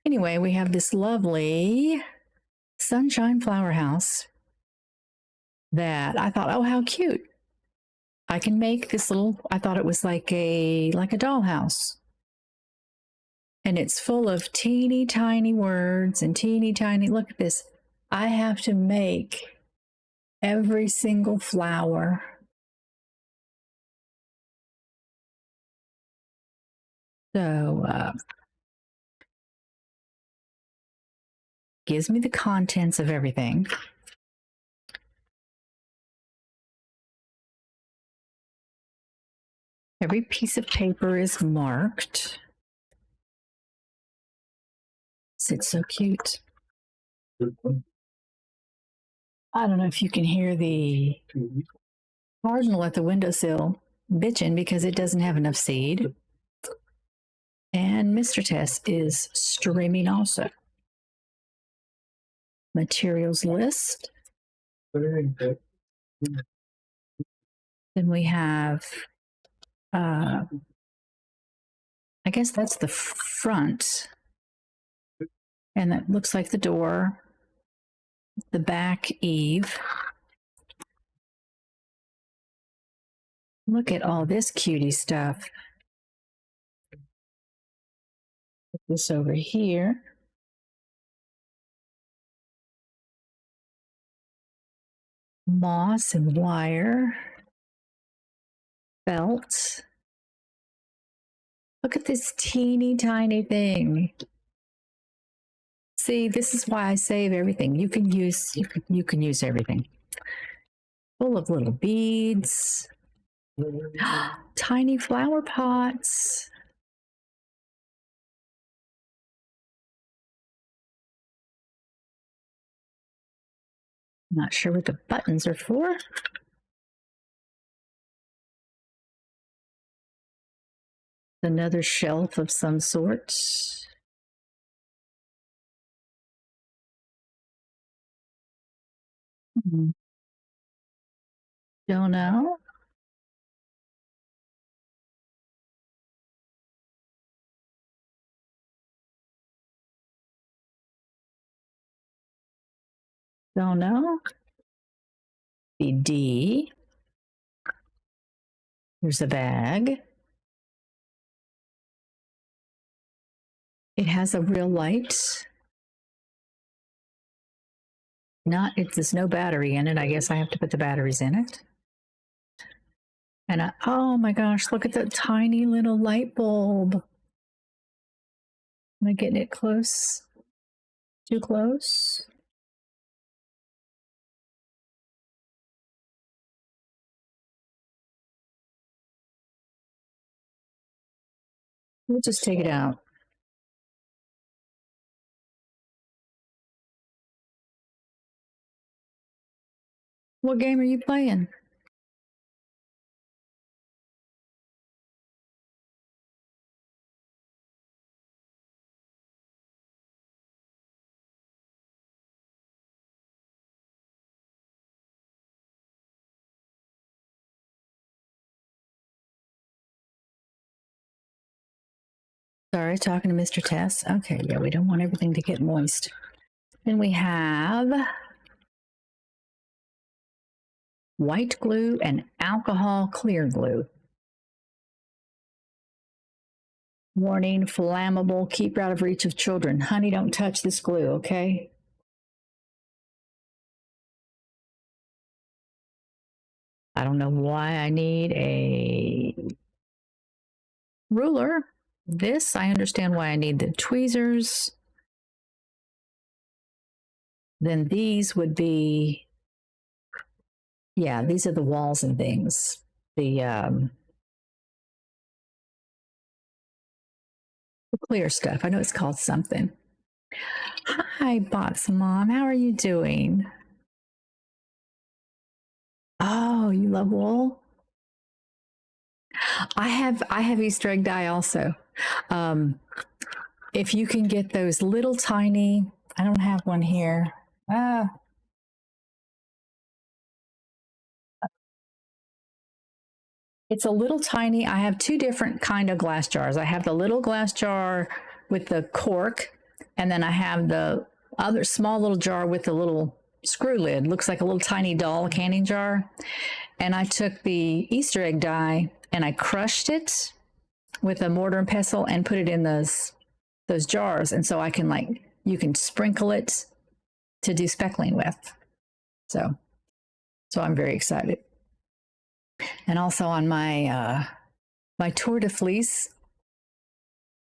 Anyway, we have this lovely sunshine flower house that I thought, oh, how cute. I can make this little, I thought it was like a dollhouse. And it's full of teeny tiny words and teeny tiny, look at this. I have to make every single flower. So, gives me the contents of everything. Every piece of paper is marked. It's so cute. I don't know if you can hear the cardinal at the windowsill bitching because it doesn't have enough seed. And Mr. Tess is streaming also. Materials list. Then we have, I guess that's the front. And that looks like the door. The back eave. Look at all this cutie stuff. Put this over here. Moss and wire. Felt. Look at this teeny tiny thing. See, this is why I save everything. You can use everything. Full of little beads. Tiny flower pots. Not sure what the buttons are for. Another shelf of some sort. Don't know. Don't know. The D. There's a bag. It has a real light. There's no battery in it. I guess I have to put the batteries in it. And oh my gosh, look at that tiny little light bulb. Am I getting it close? Too close? We'll just take it out. What game are you playing? Sorry, talking to Mr. Tess. Okay, yeah, we don't want everything to get moist. Then we have white glue and alcohol clear glue. Warning, flammable, keep out of reach of children. Honey, don't touch this glue, okay? I don't know why I need a ruler. This, I understand why I need the tweezers. Then these would be, yeah, these are the walls and things. The clear stuff. I know it's called something. Hi, Bots Mom. How are you doing? Oh, you love wool? I have Easter egg dye also. If you can get those little tiny, I don't have one here. It's a little tiny. I have two different kind of glass jars. I have the little glass jar with the cork, And then I have the other small little jar with the little screw lid. Looks like a little tiny doll canning jar. And I took the Easter egg die and I crushed it with a mortar and pestle and put it in those jars. And so I can you can sprinkle it to do speckling with. So I'm very excited. And also on my my Tour de Fleece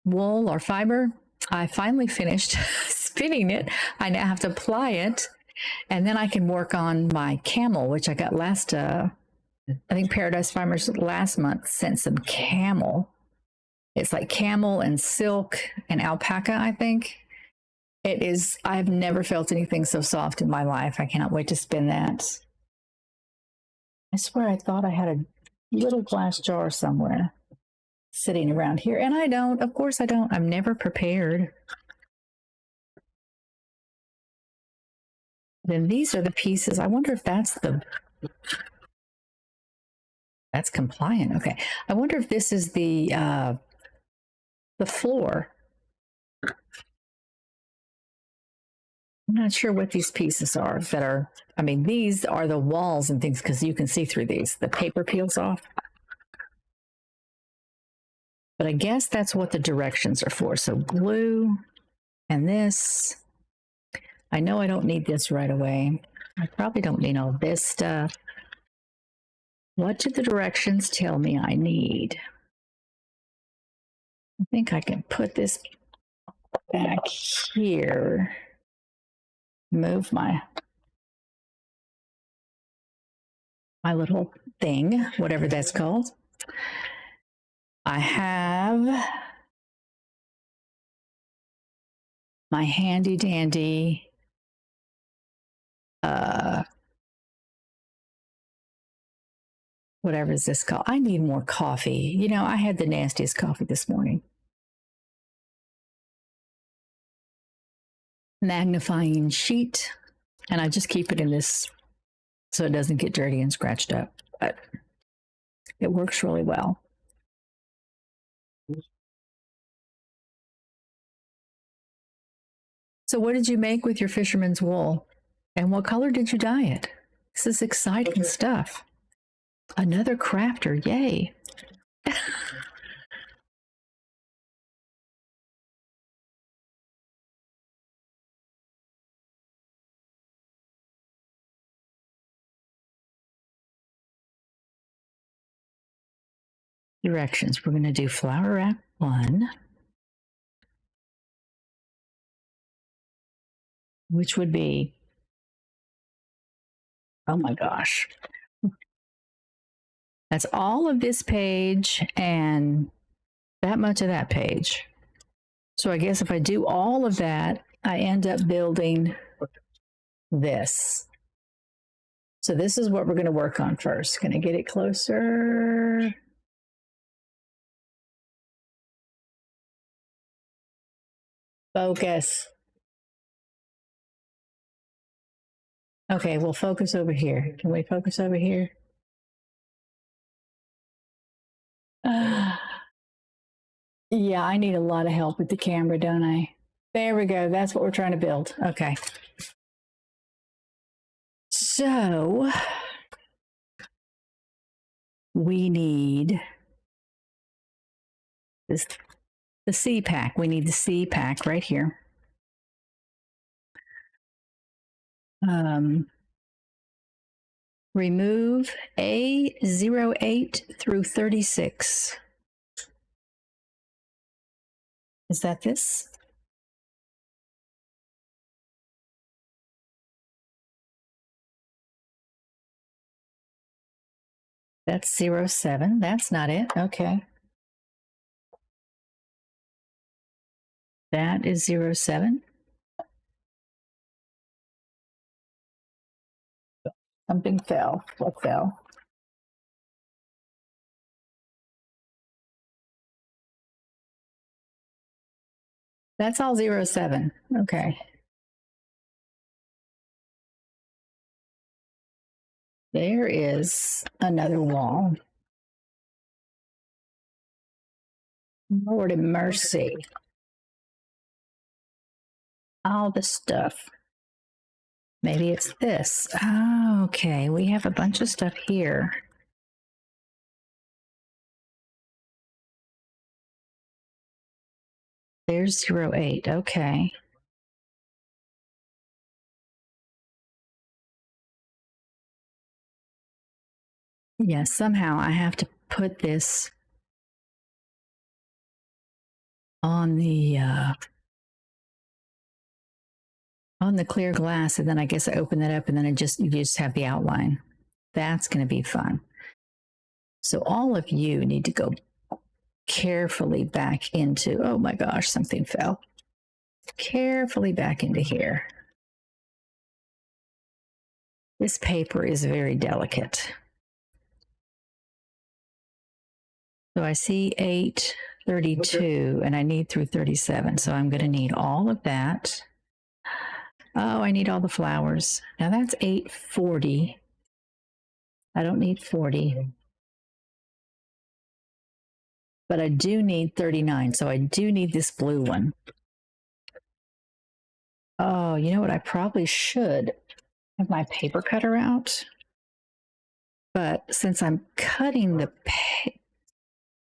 wool or fiber, I finally finished spinning it. I now have to apply it, and then I can work on my camel, which I got last. I think Paradise Farmers last month sent some camel. It's like camel and silk and alpaca, I think. It is. I've never felt anything so soft in my life. I cannot wait to spin that. I swear I thought I had a little glass jar somewhere sitting around here, and I don't. Of course I don't. I'm never prepared. Then these are the pieces. I wonder if that's compliant. Okay. I wonder if this is the floor. I'm not sure what these pieces are that are, I mean, these are the walls and things because you can see through these. The paper peels off. But I guess that's what the directions are for. So glue and this. I know I don't need this right away. I probably don't need all this stuff. What do the directions tell me I need? I think I can put this back here. Move my little thing, whatever that's called. I have my handy dandy whatever is this called? I need more coffee. You know, I had the nastiest coffee this morning. Magnifying sheet, and I just keep it in this so it doesn't get dirty and scratched up, but it works really well. So what did you make with your fisherman's wool? And what color did you dye it? This is exciting stuff. Another crafter, yay. Directions. We're going to do flower wrap 1, which would be, oh my gosh, that's all of this page and that much of that page. So I guess if I do all of that, I end up building this. So this is what we're going to work on first. Can I get it closer? Focus. Okay, we'll focus over here. Can we focus over here? Yeah, I need a lot of help with the camera, don't I? There we go. That's what we're trying to build. Okay. So we need the C pack. We need the C pack right here. Remove A08 through 36. Is that this? That's 07. That's not it. Okay. That is 07. Something fell. What fell? That's all 07. Okay. There is another wall. Lord have mercy. all the stuff. Maybe it's this. Oh, okay, we have a bunch of stuff here. There's 08. Okay. Yeah, somehow I have to put this on the clear glass, and then I guess I open that up, and then you just have the outline. That's going to be fun. So all of you need to go carefully back into. Oh my gosh, something fell. Carefully back into here. This paper is very delicate. So I see 832, and I need through 37. So I'm going to need all of that. Oh, I need all the flowers. Now that's 840. I don't need 40. But I do need 39. So I do need this blue one. Oh, you know what? I probably should have my paper cutter out. But since I'm cutting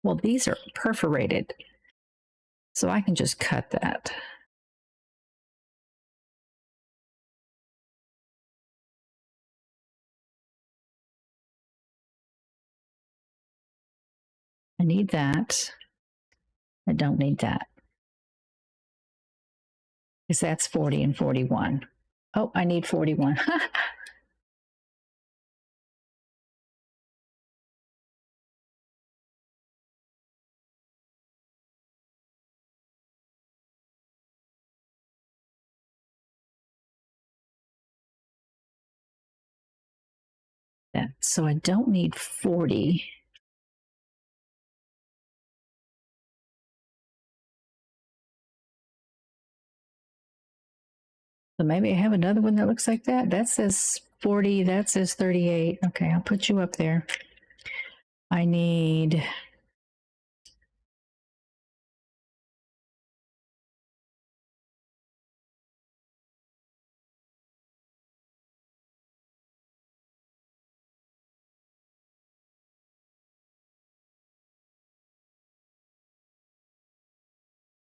well, these are perforated. So I can just cut that. I need that. I don't need that. Because that's 40 and 41. Oh, I need 41. So I don't need 40. So maybe I have another one that looks like that. That says 40. That says 38. Okay, I'll put you up there. I need.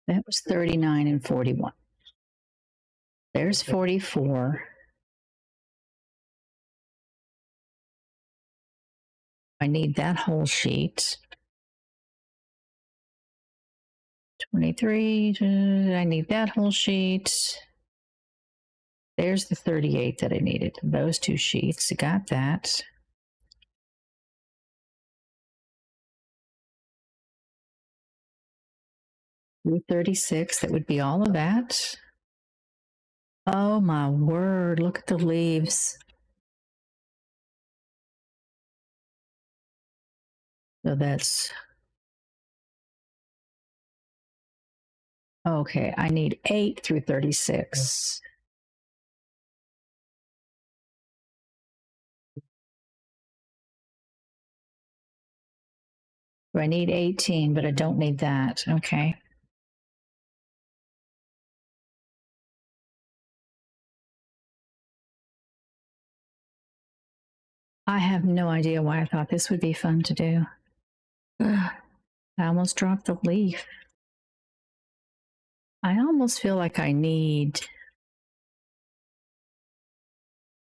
That was 39 and 41. There's 44. I need that whole sheet. 23. I need that whole sheet. There's the 38 that I needed. Those two sheets. Got that. Blue 36. That would be all of that. Oh my word. Look at the leaves. So that's. Okay. I need 8 through 36. I need 18, but I don't need that. Okay. I have no idea why I thought this would be fun to do. Ugh, I almost dropped the leaf. I almost feel like I need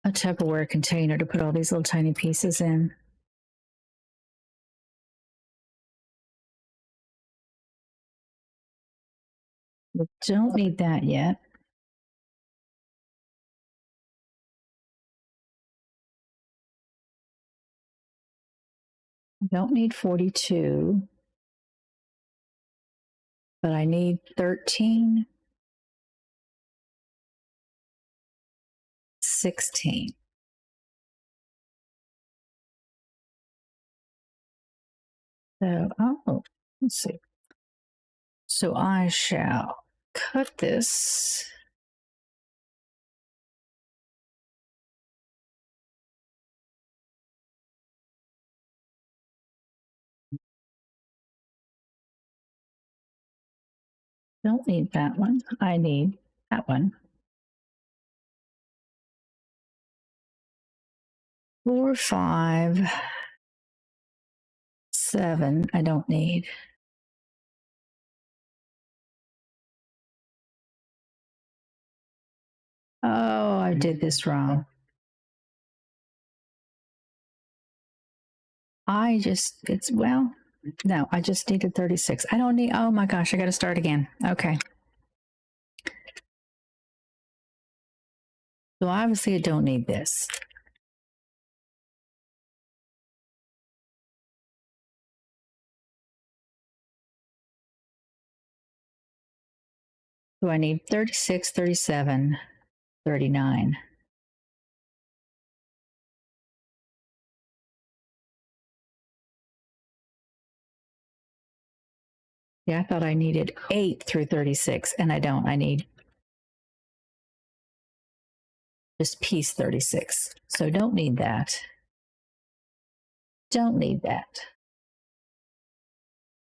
a Tupperware container to put all these little tiny pieces in. We don't need that yet. I don't need 42, but I need 13, 16. So, let's see. So I shall cut this. Don't need that one. I need that one. 4, 5, 7. I don't need. Oh, I did this wrong. No, I just needed 36. I don't need, oh my gosh, I got to start again. Okay. So obviously I don't need this. So I need 36, 37, 39. Yeah, I thought I needed 8 through 36, and I don't. I need just piece 36. So don't need that. Don't need that.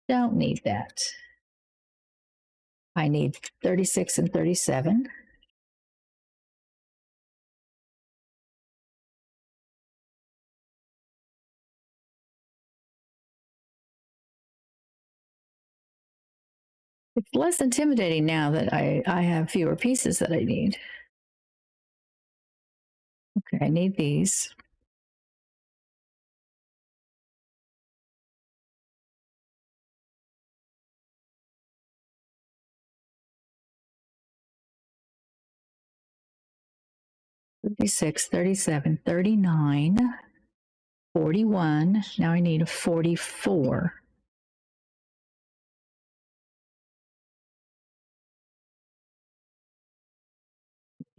Don't need that. I need 36 and 37. It's less intimidating now that I have fewer pieces that I need. Okay, I need these. $36, $37, $39, $41. Now I need a $44.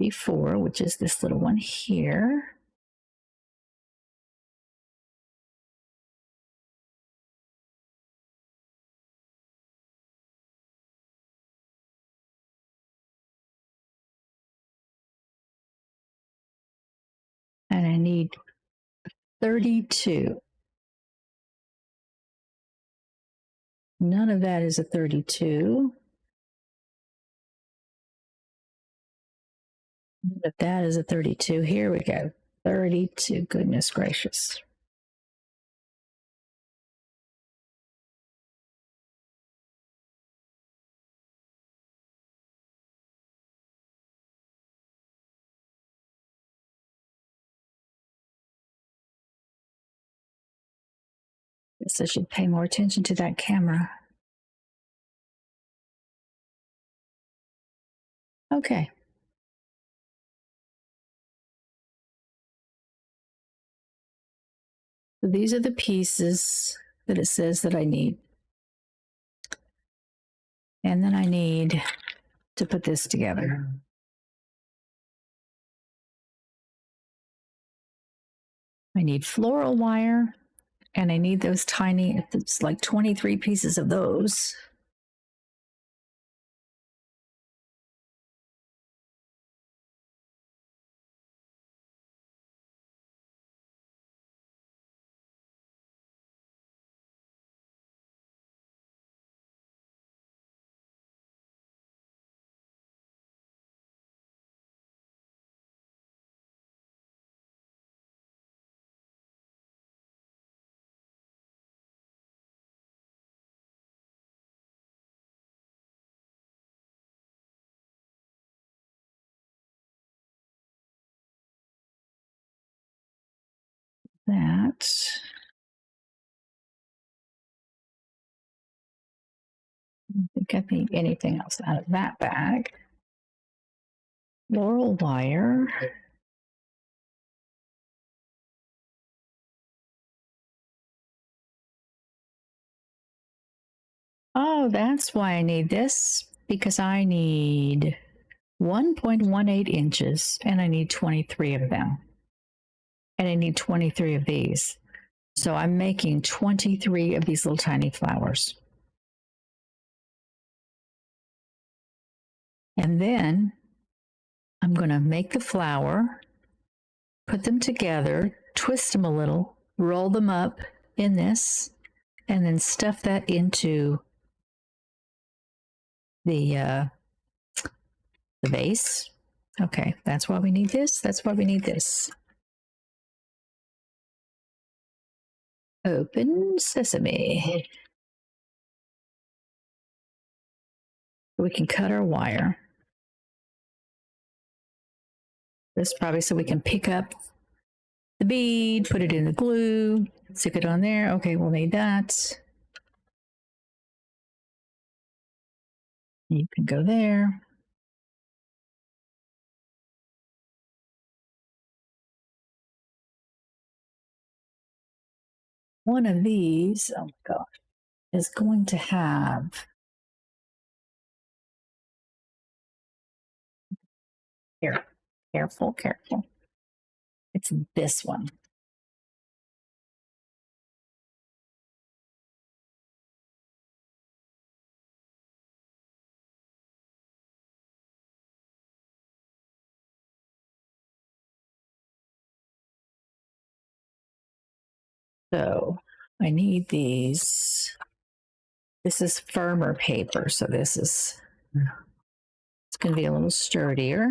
$44, which is this little one here. And I need 32. None of that is a 32. But that is a 32. Here we go. 32. Goodness gracious. Guess I should pay more attention to that camera. Okay. So these are the pieces that it says that I need. And then I need to put this together. I need floral wire, and I need those tiny, it's like 23 pieces of those. That. I don't think I need anything else out of that bag. Floral wire. Oh, that's why I need this, because I need 1.18 inches and I need 23 of them. And I need 23 of these. So I'm making 23 of these little tiny flowers. And then I'm going to make the flower, put them together, twist them a little, roll them up in this, and then stuff that into the vase. Okay, that's why we need this. That's why we need this. Open sesame. We can cut our wire. This probably so we can pick up the bead, put it in the glue, stick it on there. Okay, we'll need that. You can go there. One of these, oh my gosh, is going to have here. Careful, careful. It's this one. So I need these. This is firmer paper, so this is it's going to be a little sturdier.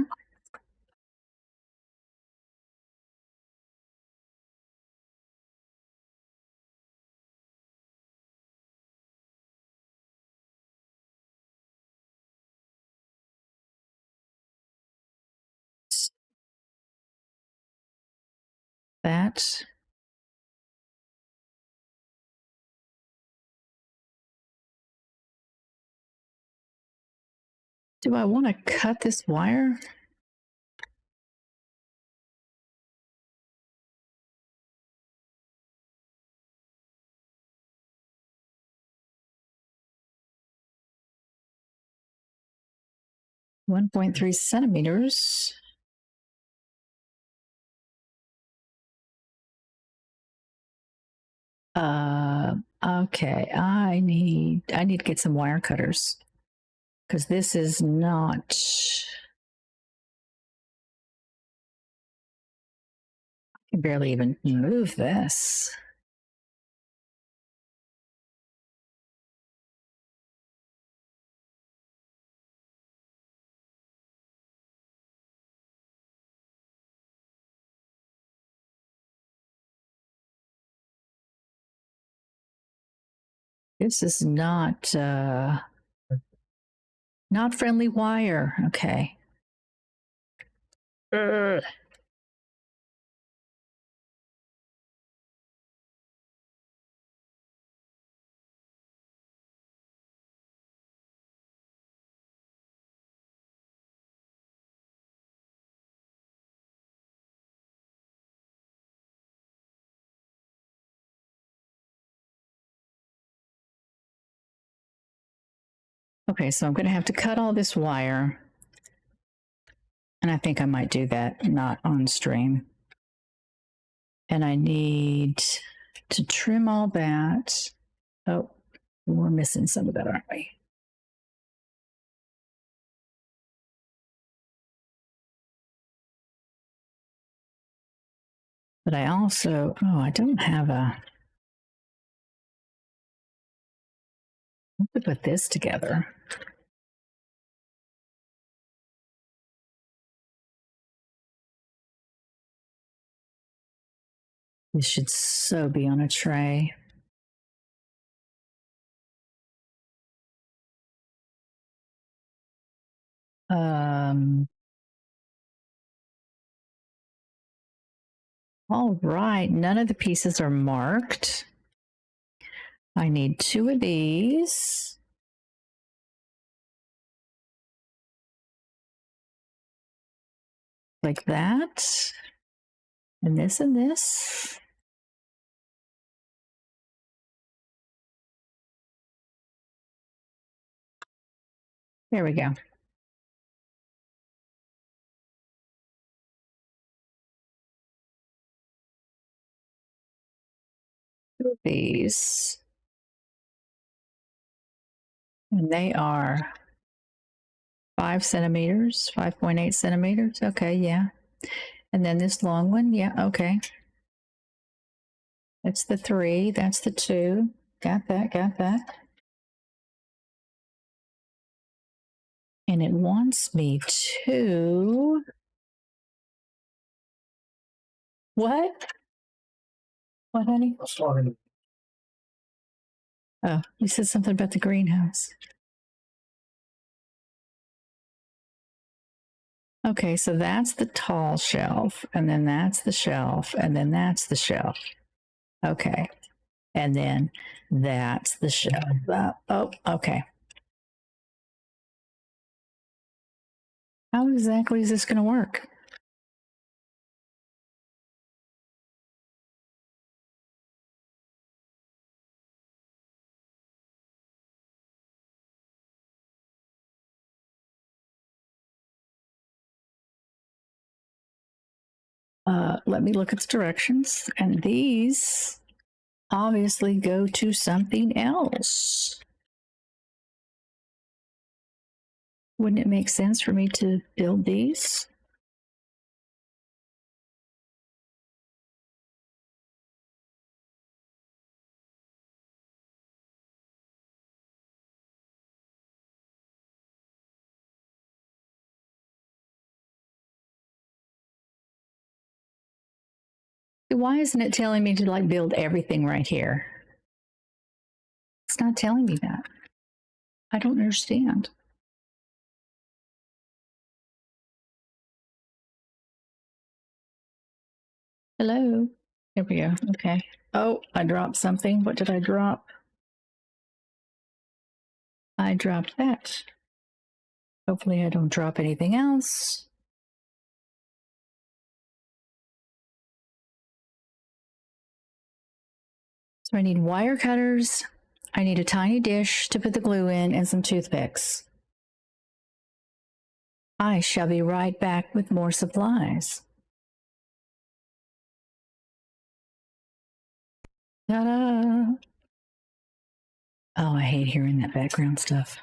That. Do I want to cut this wire? $1.3 centimeters. Okay. I need to get some wire cutters because this is not. I can barely even move this. This is not friendly wire. Okay. Ugh. Okay, so I'm going to have to cut all this wire. And I think I might do that not on stream. And I need to trim all that. Oh, we're missing some of that, aren't we? But I also, I don't have a, I have to put this together. This should so be on a tray. All right, none of the pieces are marked. I need 2 of these. Like that. And this and this. There we go. 2 of these. And they are 5 centimeters, 5.8 centimeters. Okay, yeah. And then this long one, yeah, okay. That's the 3, that's the 2. Got that, got that. And it wants me to. What? What, honey? Oh, you said something about the greenhouse. Okay, so that's the tall shelf, and then that's the shelf, and then that's the shelf. Okay. And then that's the shelf. Oh, okay. How exactly is this going to work? Let me look at the directions. And these obviously go to something else. Wouldn't it make sense for me to build these? Why isn't it telling me to like build everything right here? It's not telling me that. I don't understand. Hello. There we go. Okay. Oh, I dropped something. What did I drop? I dropped that. Hopefully I don't drop anything else. So I need wire cutters. I need a tiny dish to put the glue in and some toothpicks. I shall be right back with more supplies. Ta-da! Oh, I hate hearing that background stuff.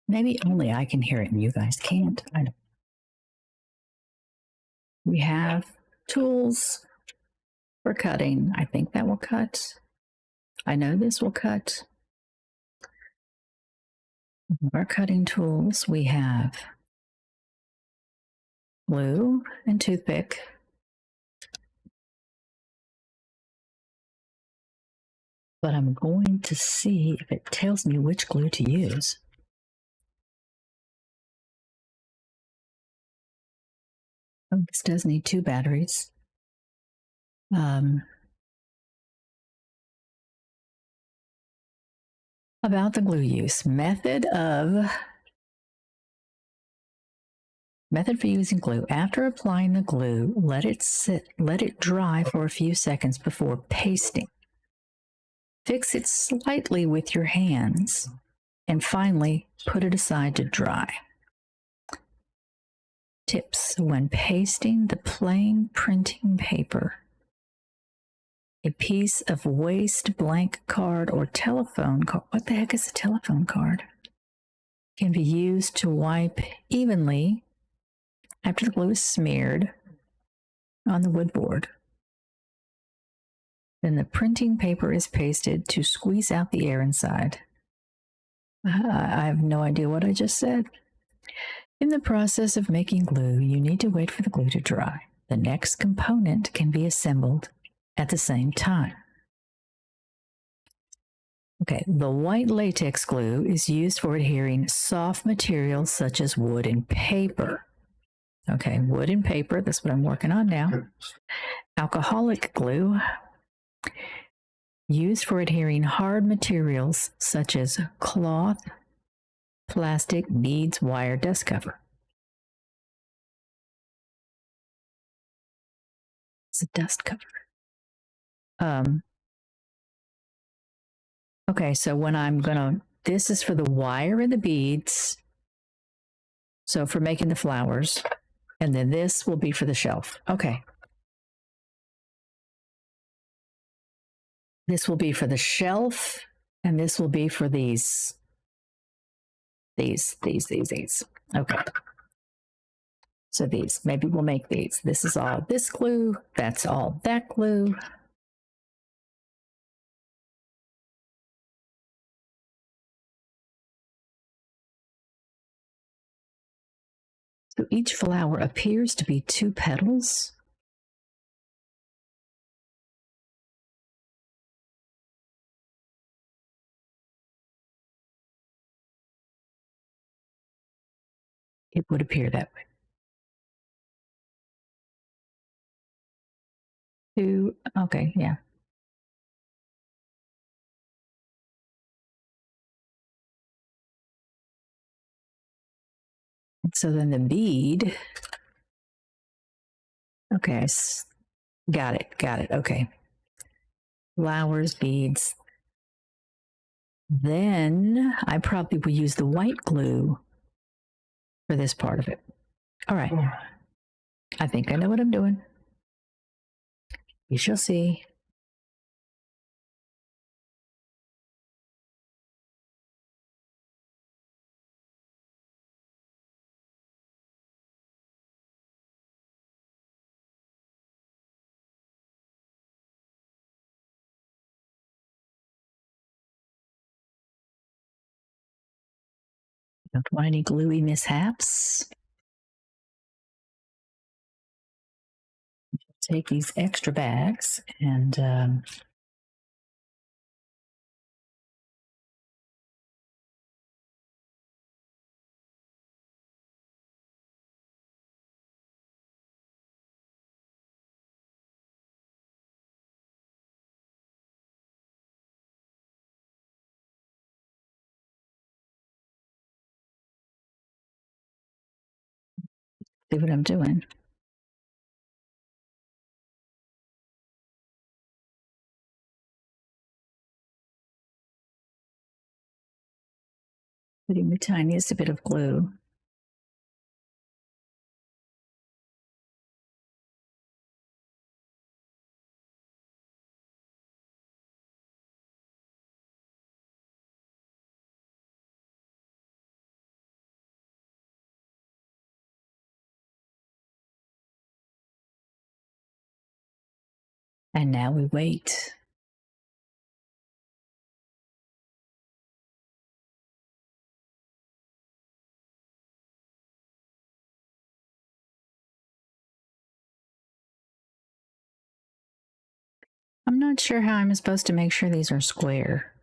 Maybe only I can hear it and you guys can't. I don't. We have tools for cutting. I think that will cut. I know this will cut. Our cutting tools, we have glue and toothpick. But I'm going to see if it tells me which glue to use. Oh, this does need 2 batteries. About the glue use. Method for using glue. After applying the glue, let it dry for a few seconds before pasting. Fix it slightly with your hands, and finally put it aside to dry. Tips when pasting the plain printing paper. A piece of waste blank card or telephone card. What the heck is a telephone card? Can be used to wipe evenly after the glue is smeared on the wood board. Then the printing paper is pasted to squeeze out the air inside. I have no idea what I just said. In the process of making glue, you need to wait for the glue to dry. The next component can be assembled at the same time. Okay, the white latex glue is used for adhering soft materials such as wood and paper. Okay, wood and paper, that's what I'm working on now. Alcoholic glue, used for adhering hard materials such as cloth, plastic, beads, wire, dust cover. It's a dust cover. Okay, so when this is for the wire and the beads. So for making the flowers, and then this will be for the shelf. Okay. This will be for the shelf, and this will be for these. Okay. So these, maybe we'll make these. This is all this glue. That's all that glue. So each flower appears to be 2 petals. It would appear that way. Two. Okay. Yeah. So then the bead. Okay. Got it. Got it. Okay. Flowers, beads. Then I probably will use the white glue for this part of it. All right. I think I know what I'm doing. We shall see. Don't want any gluey mishaps. Take these extra bags and see what I'm doing. Putting the tiniest bit of glue. And now we wait. I'm not sure how I'm supposed to make sure these are square.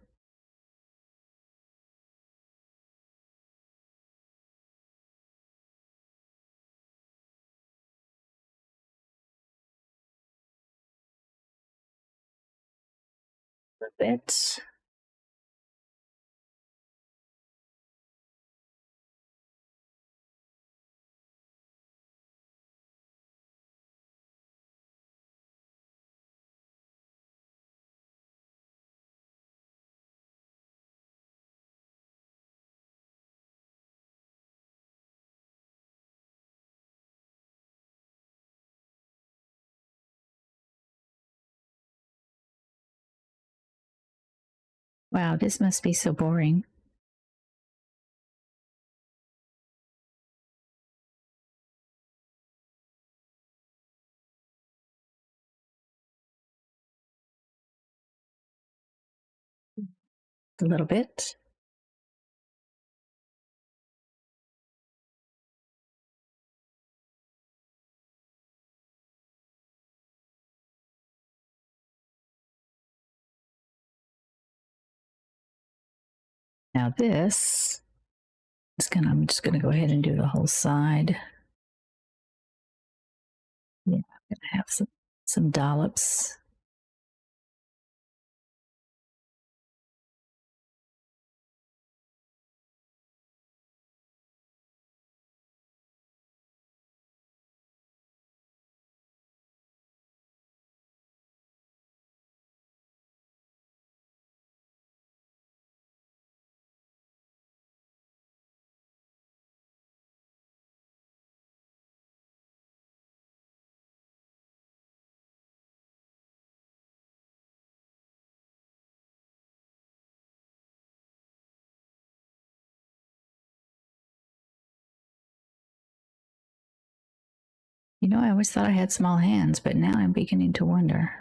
A bit. Wow, this must be so boring. A little bit. Now this is gonna, I'm just gonna go ahead and do the whole side. Yeah, I'm gonna have some dollops. You know, I always thought I had small hands, but now I'm beginning to wonder.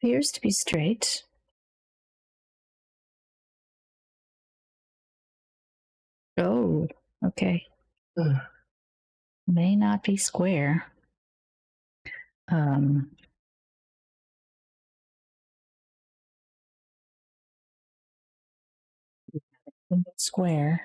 Appears to be straight. Oh, okay. May not be square. Um, Square.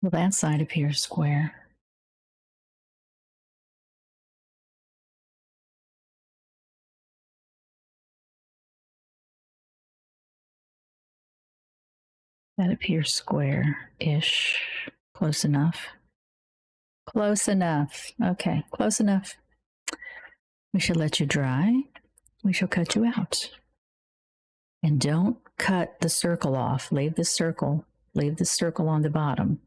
Well, that side appears square. That appears square-ish. Close enough. Close enough. Okay, close enough. We should let you dry. We shall cut you out. And don't cut the circle off. Leave the circle. Leave the circle on the bottom.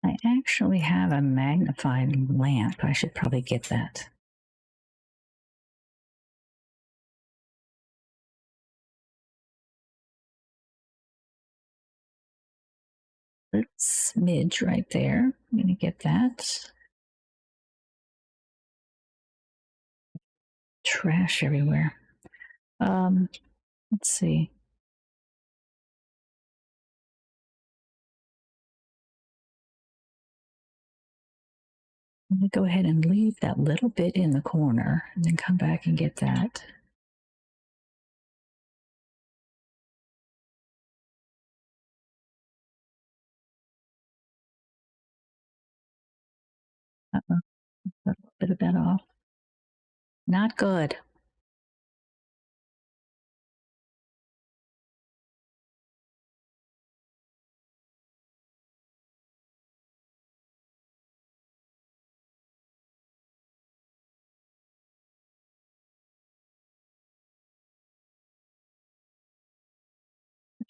I actually have a magnified lamp. I should probably get that. A smidge right there. I'm going to get that. Trash everywhere. Let's see. I'm going to go ahead and leave that little bit in the corner and then come back and get that. Uh-oh. A little bit of that off. Not good.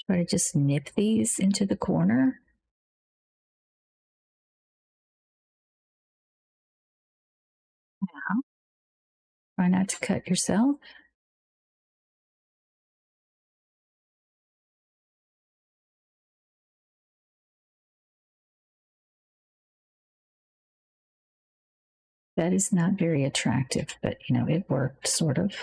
Try to just nip these into the corner. Now, try not to cut yourself. That is not very attractive, but you know, it worked sort of.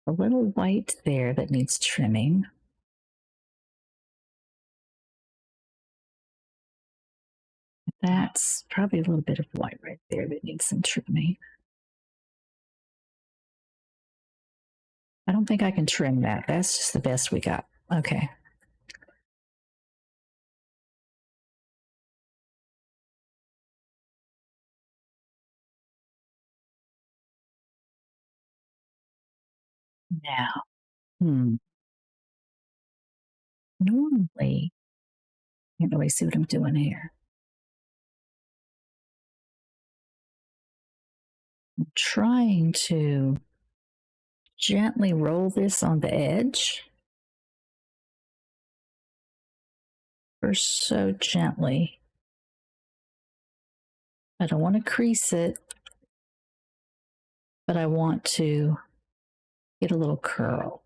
A little white there that needs trimming. That's probably a little bit of white right there that needs some trimming. I don't think I can trim that. That's just the best we got. Okay. Now, normally, can't really see what I'm doing here. I'm trying to gently roll this on the edge. Or so gently. I don't want to crease it, but I want to get a little curl.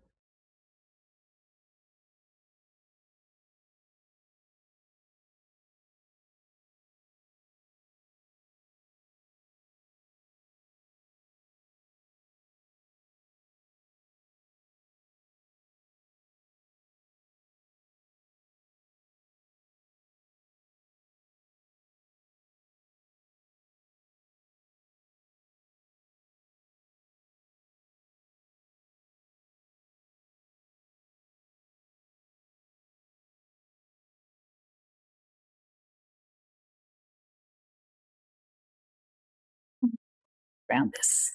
around this.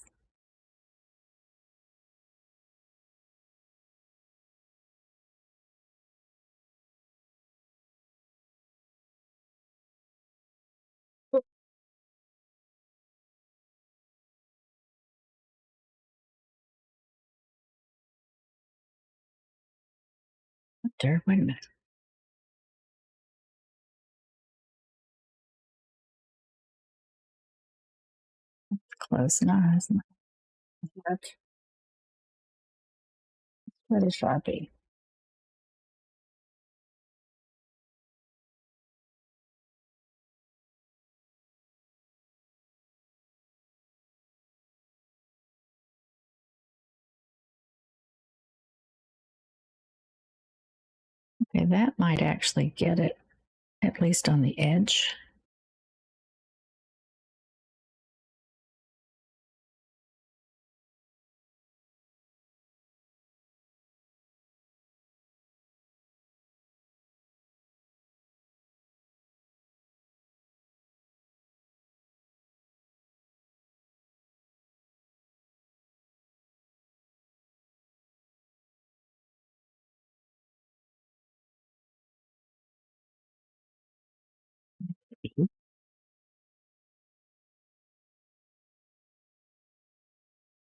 There, wait a minute. Close enough. What is Sharpie? Okay, that might actually get it, at least on the edge.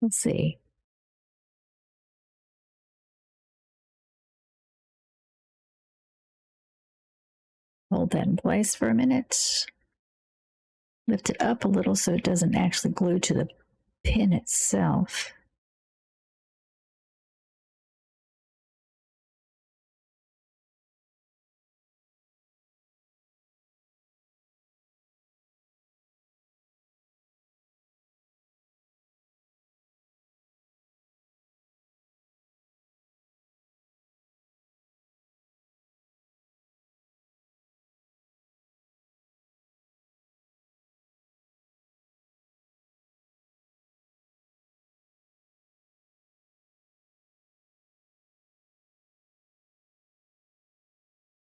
Let's see. Hold that in place for a minute. Lift it up a little so it doesn't actually glue to the pin itself.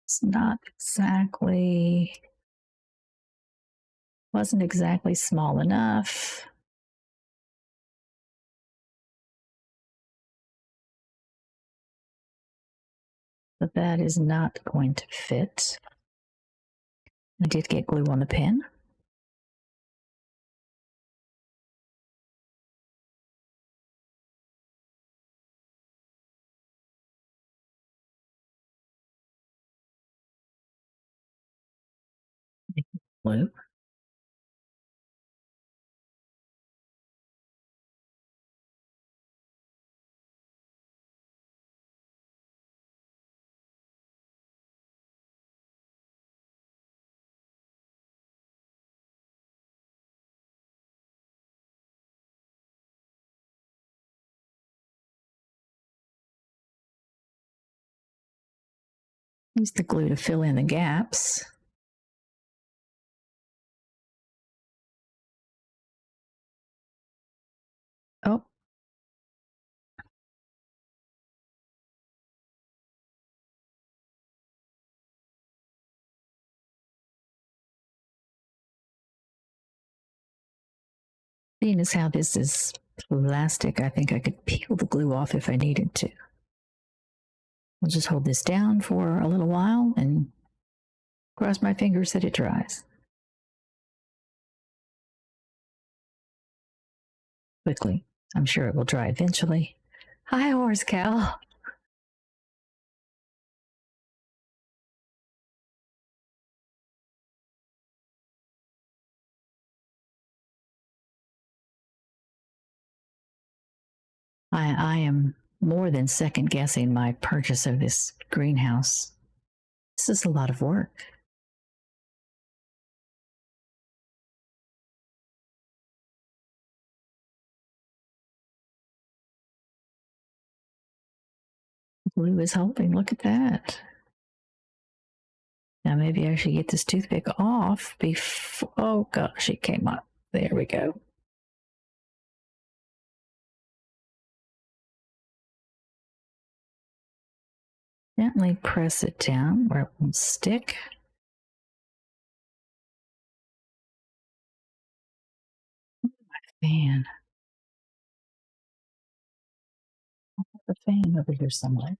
It's not exactly, wasn't exactly small enough. But that is not going to fit. I did get glue on the pin. Glue. Use the glue to fill in the gaps. Oh, seeing as how this is plastic, I think I could peel the glue off if I needed to. I'll just hold this down for a little while and cross my fingers that it dries quickly. I'm sure it will dry eventually. Hi, horse cow. I am more than second guessing my purchase of this greenhouse. This is a lot of work. Glue is holding. Look at that. Now maybe I should get this toothpick off before. Oh gosh, it came up. There we go. Gently press it down where it won't stick. fan. The fan over here somewhere.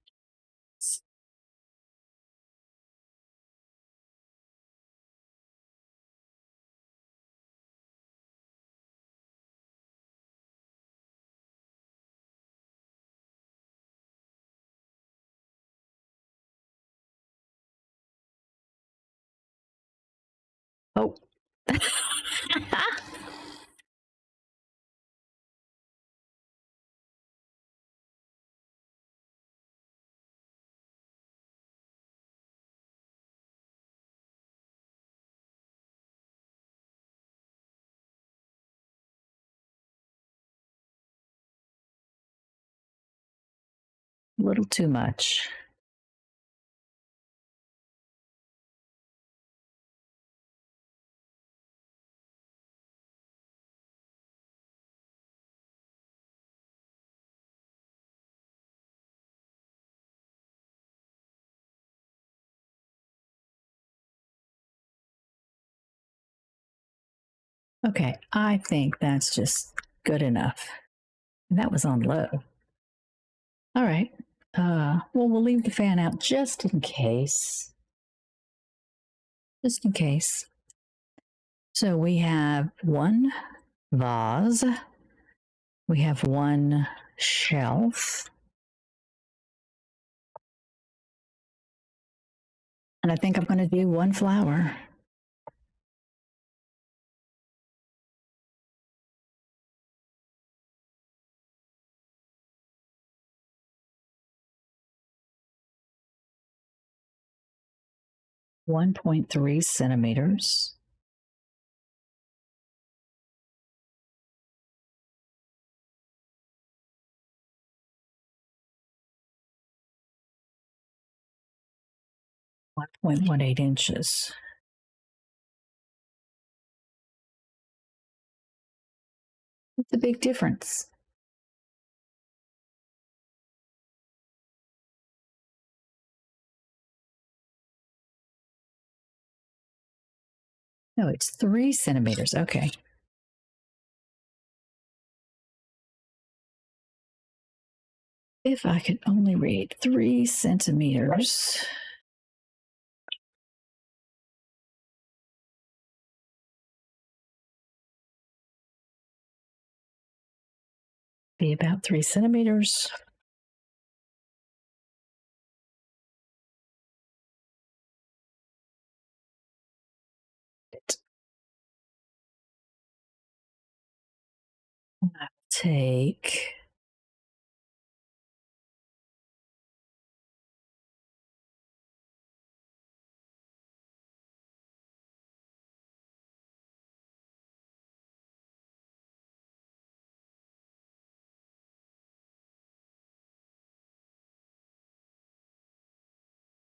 Oh, a little too much. Okay, I think that's just good enough. And that was on low. All right. Well, we'll leave the fan out just in case. Just in case. So we have one vase. We have one shelf. And I think I'm going to do one flower. $1.3 centimeters. $1.18 inches. It's a big difference. No, it's 3 centimeters. Okay. If I could only read 3 centimeters. Be about 3 centimeters. I'll take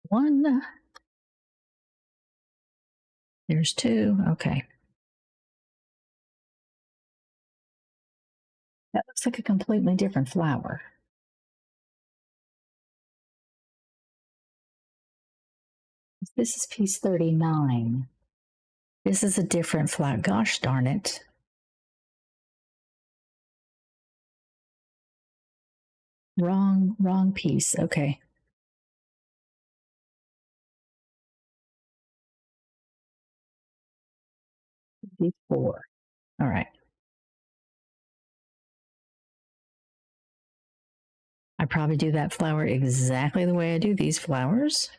one. There's two. Okay. That looks like a completely different flower. This is piece 39. This is a different flower. Gosh darn it. Wrong piece. Okay. 54. All right. I probably do that flower exactly the way I do these flowers.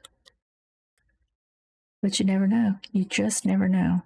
But you never know. You just never know.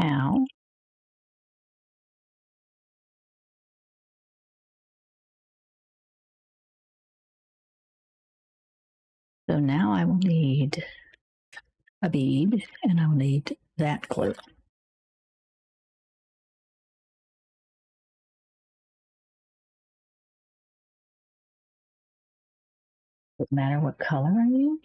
Ow. So now I will need a bead and I'll need that glue. Doesn't matter what color I use.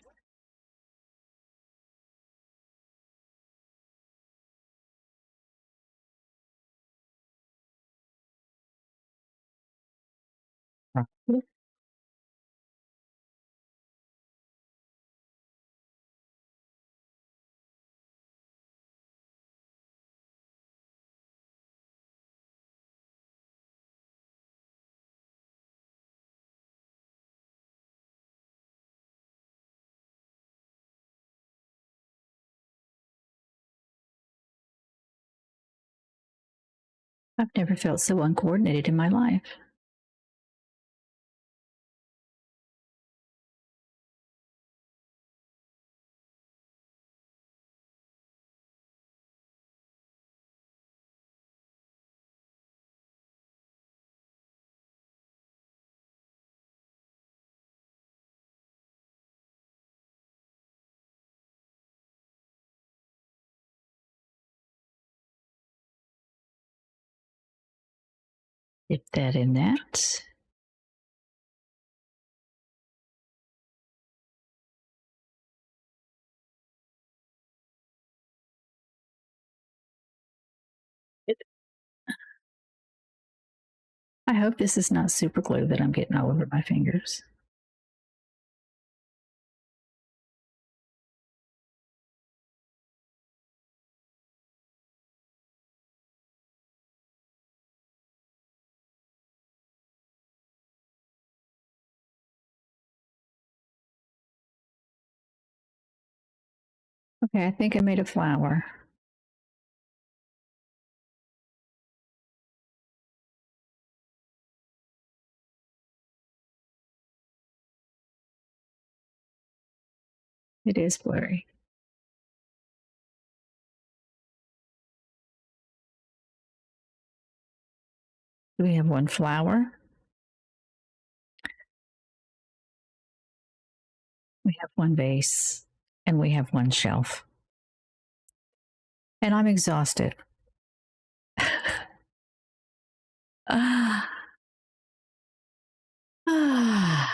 I've never felt so uncoordinated in my life. Dip that in that. I hope this is not super glue that I'm getting all over my fingers. Okay, I think I made a flower. It is blurry. We have one flower. We have one vase. And we have one shelf. And I'm exhausted. Ah. Ah.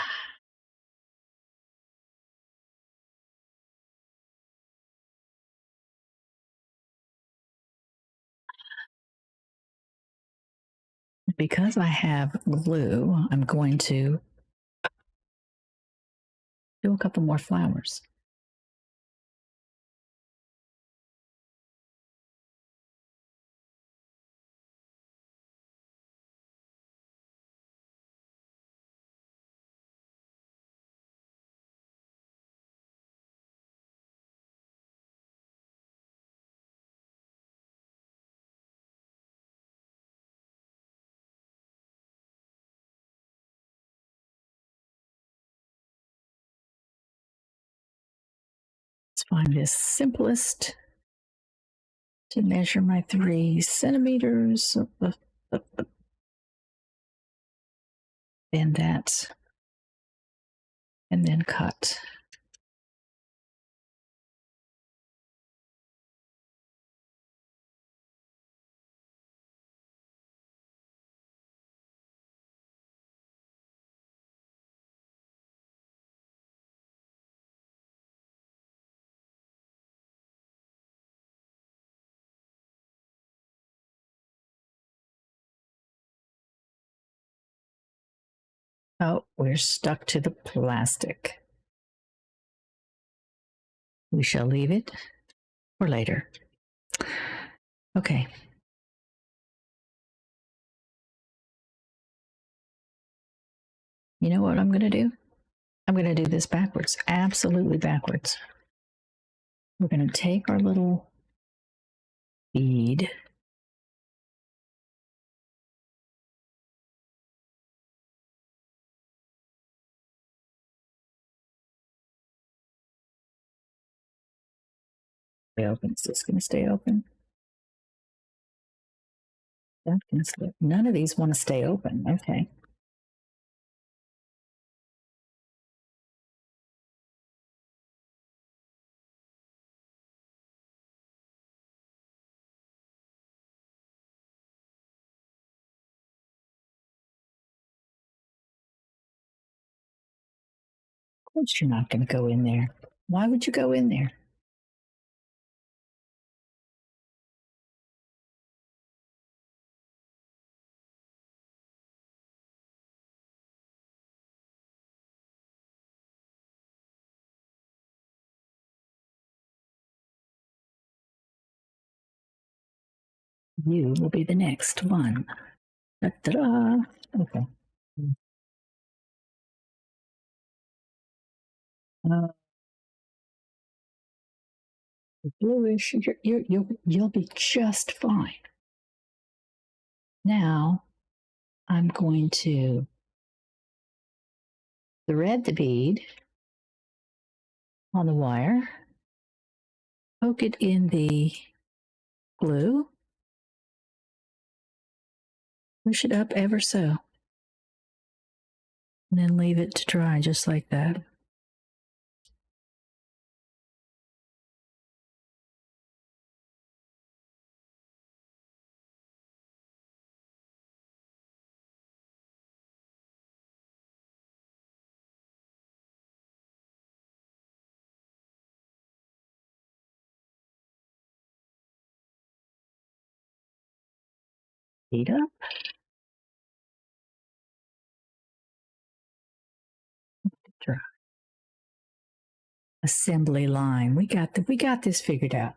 Because I have glue, I'm going to do a couple more flowers. Let's find the simplest to measure my 3 centimeters. And that, and then cut. Oh, we're stuck to the plastic. We shall leave it for later. Okay. You know what I'm going to do? I'm going to do this backwards, absolutely backwards. We're going to take our little bead. Stay open. Is this going to stay open? That can slip. None of these want to stay open. Okay. Of course, you're not going to go in there. Why would you go in there? You will be the next one. Da-da-da. Okay. Uh, bluish. You'll be just fine. Now I'm going to thread the bead on the wire, poke it in the glue, push it up ever so, and then leave it to dry just like that. Bead up, dry. Assembly line. We got this figured out.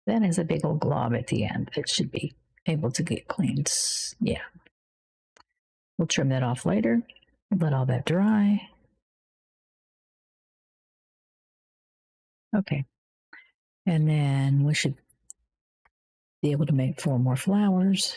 That is a big old glob at the end. It should be able to get cleaned. Yeah. We'll trim that off later. Let all that dry. Okay. And then we should be able to make 4 more flowers.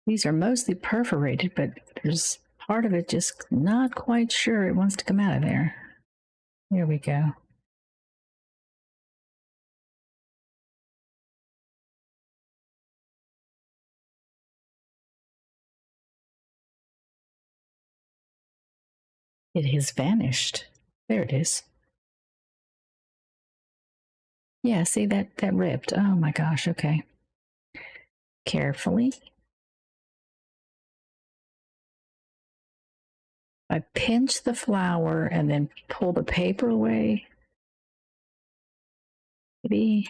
These are mostly perforated, but there's part of it just not quite sure it wants to come out of there. There we go. It has vanished. There it is. Yeah, see that ripped. Oh my gosh, okay. Carefully. I pinch the flower and then pull the paper away. Maybe.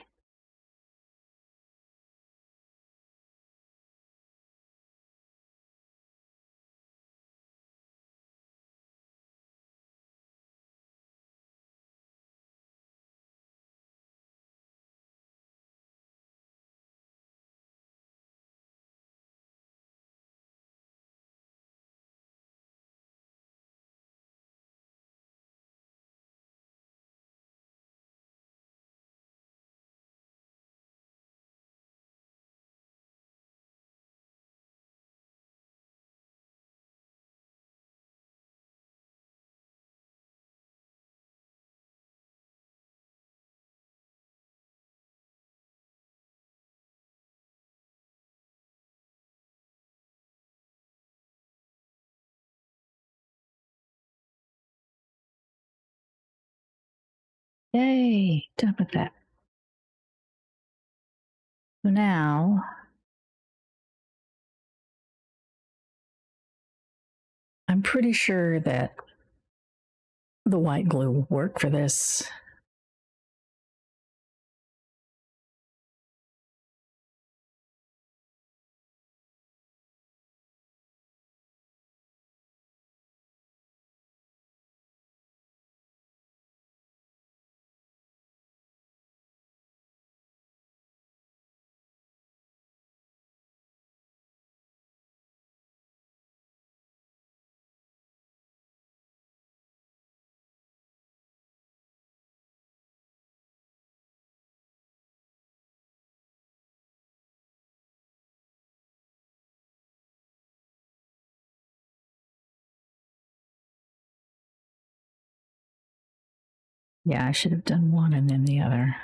Yay, done with that. So now I'm pretty sure that the white glue will work for this. Yeah, I should have done one and then the other.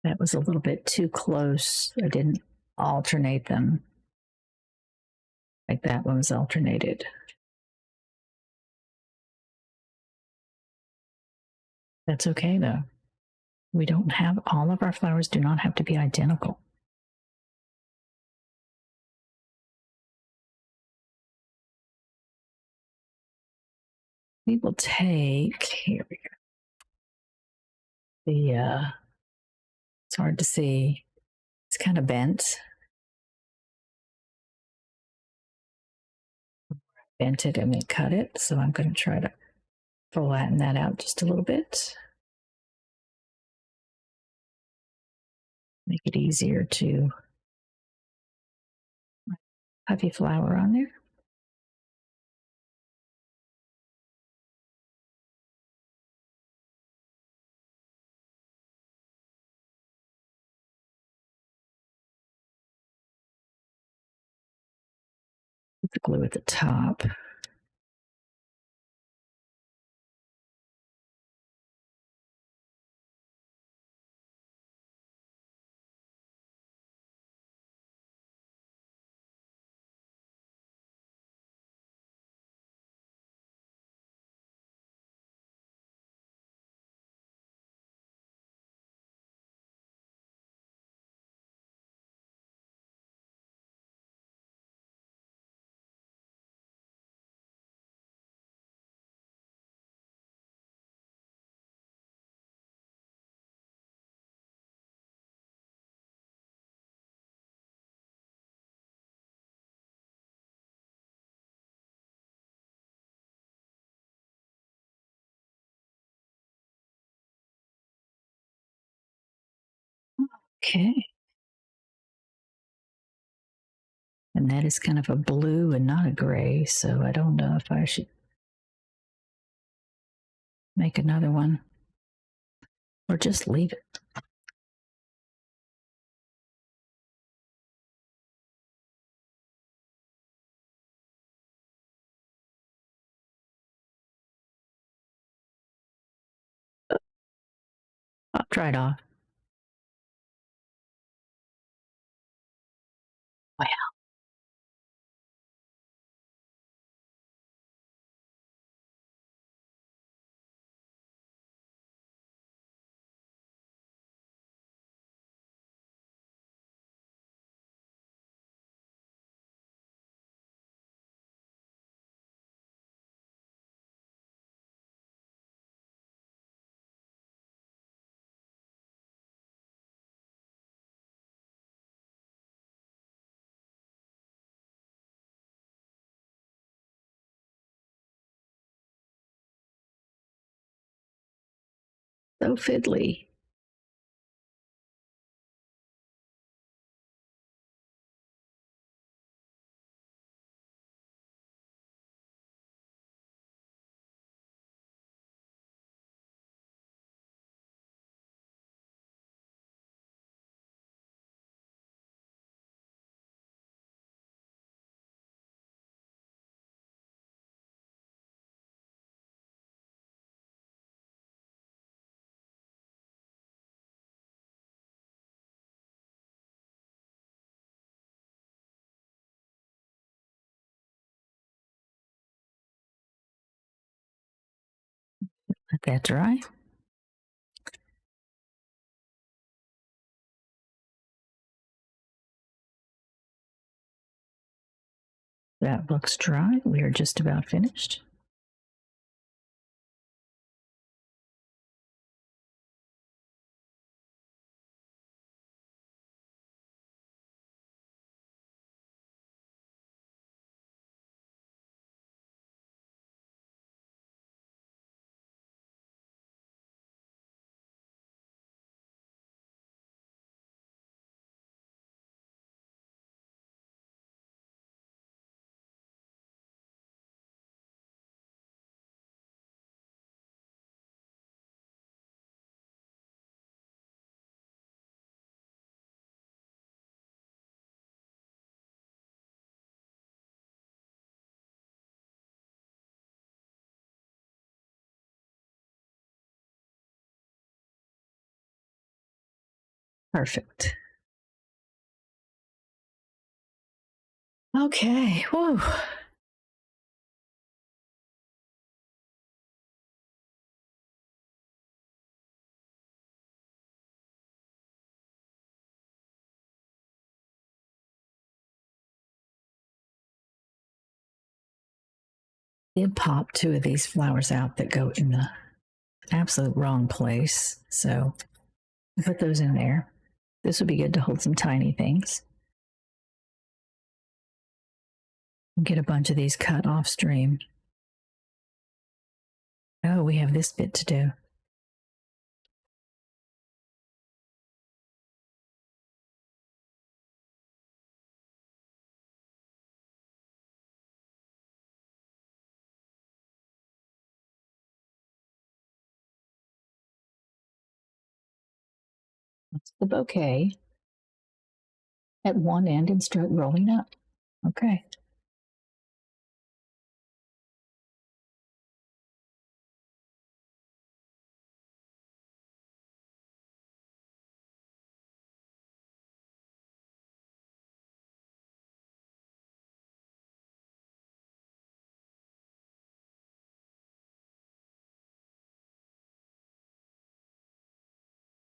That was a little bit too close. I didn't alternate them like that one was alternated. That's okay though. We don't have all of our flowers do not have to be identical. We will take, here we go. It's hard to see. It's kind of bent. Bent it and then cut it. So I'm going to try to flatten that out just a little bit. Make it easier to puffy flower on there. Put the glue at the top. Okay. And that is kind of a blue and not a gray. So I don't know if I should make another one or just leave it. I'll try it off. Wow. So fiddly. Let that dry. That looks dry. We are just about finished. Perfect. Okay. Whew. Did pop two of these flowers out that go in the absolute wrong place. So put those in there. This would be good to hold some tiny things. Get a bunch of these cut off stream. Oh, we have this bit to do. That's the bouquet at one end and start rolling up. Okay.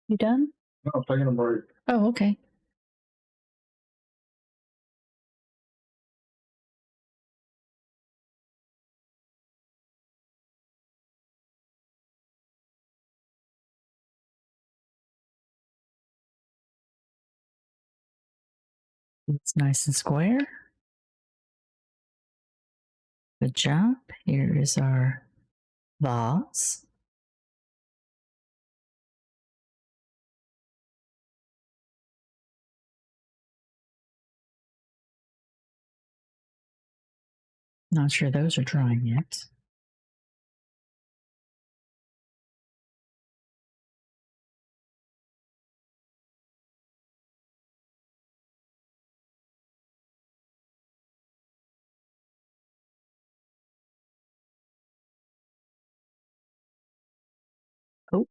You done? No, I'm taking a break. Oh, okay. It's nice and square. Good job. Here is our vase. Not sure those are drying yet. Oh,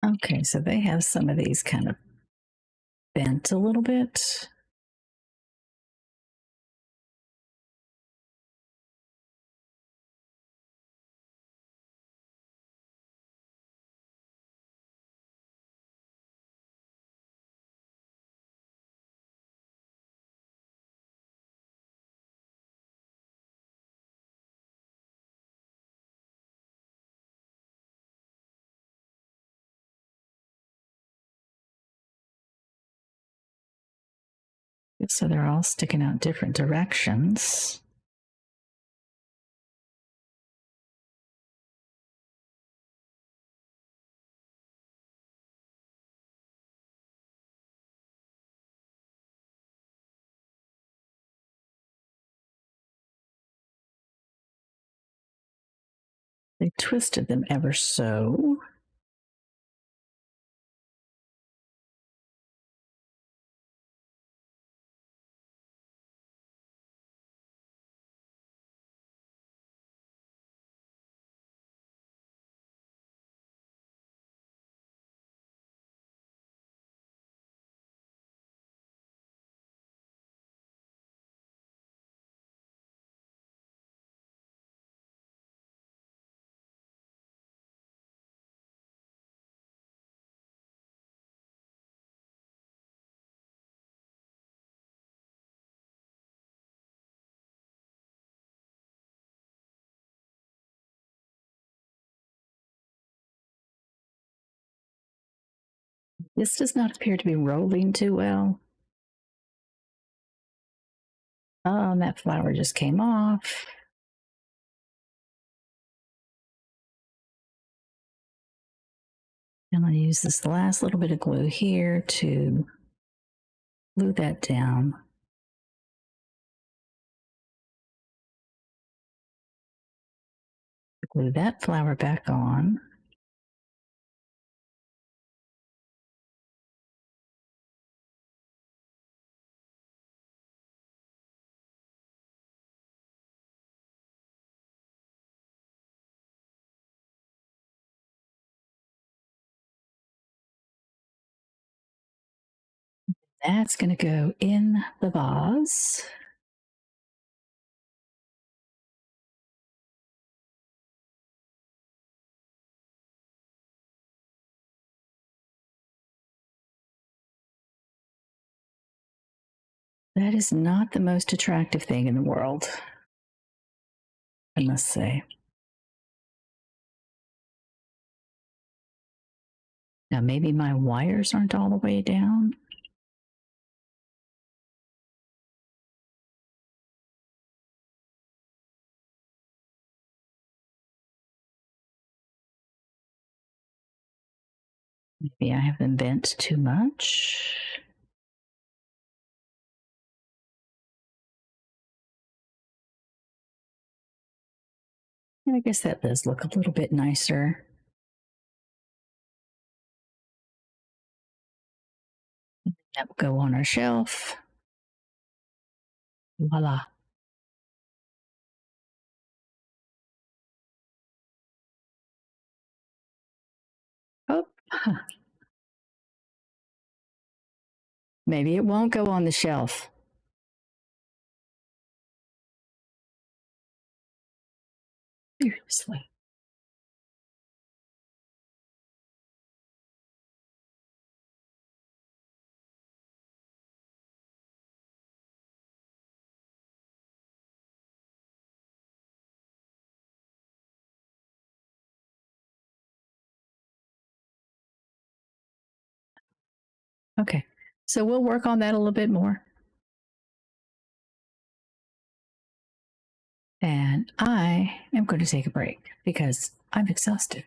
okay. So they have some of these kind of bent a little bit. So they're all sticking out different directions. They twisted them ever so. This does not appear to be rolling too well. Oh, and that flower just came off. I'm going to use this last little bit of glue here to glue that down. Glue that flower back on. That's going to go in the vase. That is not the most attractive thing in the world, I must say. Now, maybe my wires aren't all the way down. Maybe I have them bent too much. I guess that does look a little bit nicer. That will go on our shelf. Voila. Oh, maybe it won't go on the shelf. Seriously. Okay. So we'll work on that a little bit more. And I am going to take a break because I'm exhausted.